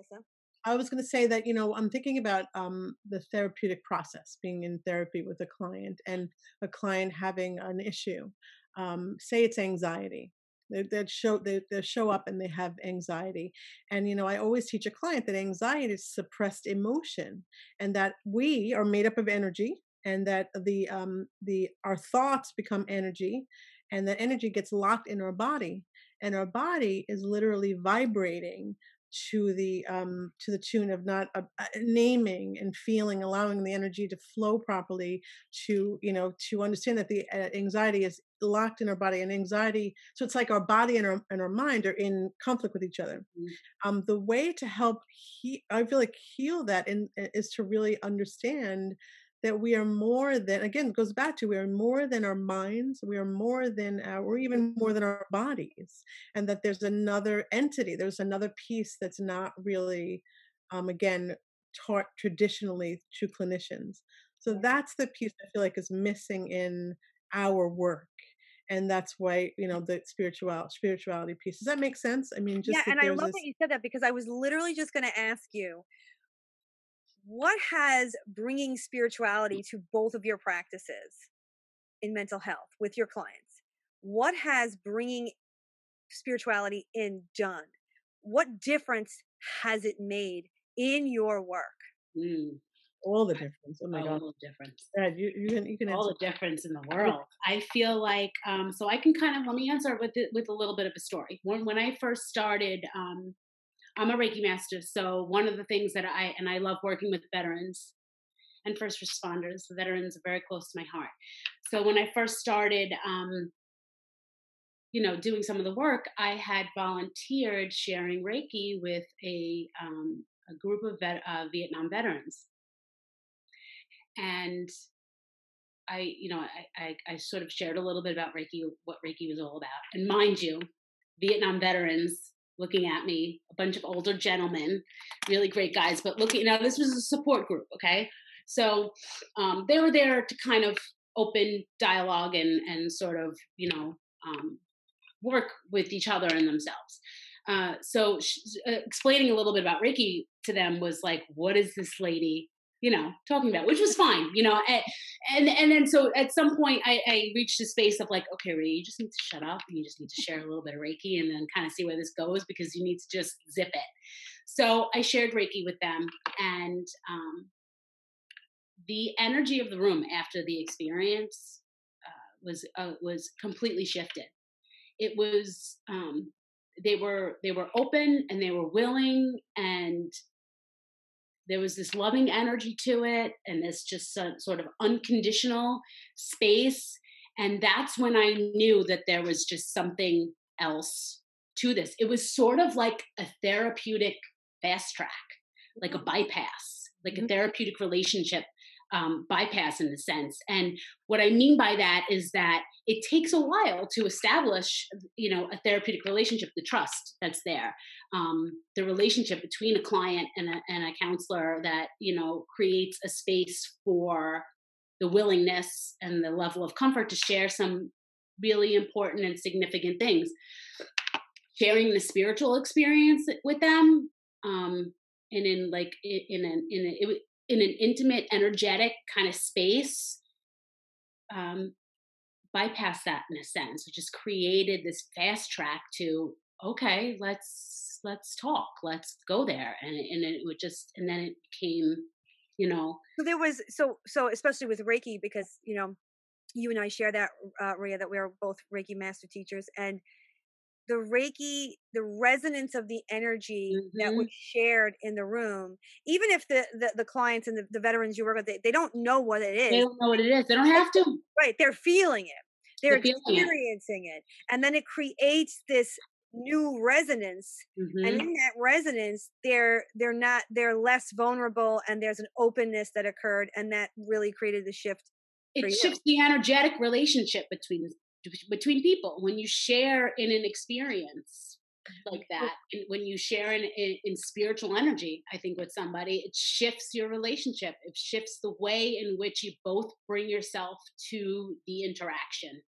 Melissa. I was going to say that, I'm thinking about the therapeutic process, being in therapy with a client and a client having an issue. Say it's anxiety. They show up and they have anxiety. And, I always teach a client that anxiety is suppressed emotion and that we are made up of energy and that our thoughts become energy and that energy gets locked in our body and our body is literally vibrating to the tune of not naming and feeling, allowing the energy to flow properly, to understand that the anxiety is locked in our body and anxiety. So it's like our body and our mind are in conflict with each other. The way to help I feel like heal that is to really understand that we are more than, again, it goes back to, we are more than our minds, we are more than we're even more than our bodies, and that there's another entity, there's another piece that's not really, again, taught traditionally to clinicians. So that's the piece I feel like is missing in our work. And that's why, the spirituality piece. Does that make sense? I mean, Yeah, just that and I there's love that this. you said that because I was literally just going to ask you, what has bringing spirituality to both of your practices in mental health with your clients? What has bringing spirituality in done? What difference has it made in your work? Mm. All the difference. Oh my God. All the difference. You can All answer. the difference in the world. I feel like, so I can kind of, let me answer with a little bit of a story. When I first started, I'm a Reiki master. So one of the things that I love working with veterans and first responders. The veterans are very close to my heart. So when I first started, doing some of the work, I had volunteered sharing Reiki with a group of Vietnam veterans. And I sort of shared a little bit about Reiki, what Reiki was all about. And mind you, Vietnam veterans looking at me, a bunch of older gentlemen, really great guys, but this was a support group, okay? So they were there to kind of open dialogue and sort of, work with each other and themselves. So explaining a little bit about Reiki to them was like, what is this lady talking about, which was fine, and then so at some point I reached a space of like, okay, Ray, you just need to shut up and you just need to share a little bit of Reiki and then kind of see where this goes because you need to just zip it. So I shared Reiki with them and the energy of the room after the experience was completely shifted. It was they were open and they were willing and there was this loving energy to it and this just sort of unconditional space. And that's when I knew that there was just something else to this. It was sort of like a therapeutic fast track, like a bypass, like a therapeutic relationship bypass in a sense. And what I mean by that is that it takes a while to establish, a therapeutic relationship, the trust that's there, the relationship between a client and a counselor that, creates a space for the willingness and the level of comfort to share some really important and significant things. Sharing the spiritual experience with them, and in an intimate, energetic kind of space, bypass that in a sense, which just created this fast track to, okay, let's talk, let's go there. And it would just, and then it became, So there was, so especially with Reiki, because, you and I share that, Rhea, that we are both Reiki master teachers, and the Reiki, the resonance of the energy that was shared in the room, even if the clients and the veterans you work with, they don't know what it is. They don't know what it is. They don't have to. Right. They're feeling it. They're feeling experiencing it. And then it creates this new resonance. And in that resonance, they're less vulnerable and there's an openness that occurred. And that really created the shift. It shifts the energetic relationship between people when you share in an experience like that. And when you share in spiritual energy, I think with somebody, it shifts your relationship. It shifts the way in which you both bring yourself to the interaction.